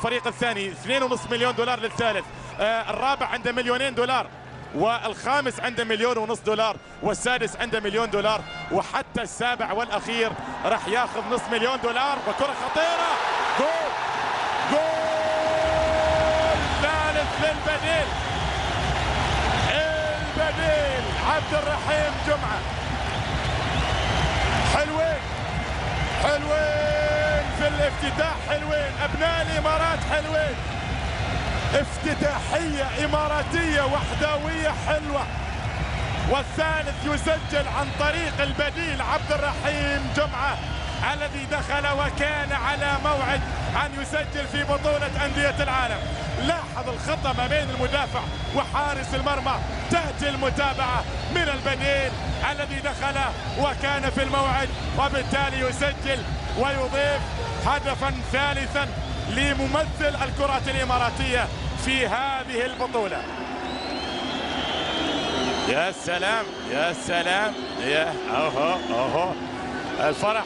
الفريق الثاني 2.5 مليون دولار للثالث، الرابع عنده $2,000,000 والخامس عنده $1,500,000 والسادس عنده $1,000,000 وحتى السابع والأخير راح ياخذ $500,000. وكرة خطيرة، جول جول ثالث للبديل، البديل عبد الرحيم جمعة. حلوين في الافتتاح، حلوين أبناء الإمارات، حلوين افتتاحية إماراتية وحدوية حلوة. والثالث يسجل عن طريق البديل عبد الرحيم جمعة الذي دخل وكان على موعد أن يسجل في بطولة أندية العالم. لاحظ الخطأ ما بين المدافع وحارس المرمى، تأتي المتابعة من البديل الذي دخل وكان في الموعد، وبالتالي يسجل ويضيف هدفا ثالثا لممثل الكرة الإماراتية في هذه البطولة. يا سلام يا سلام، يا الفرح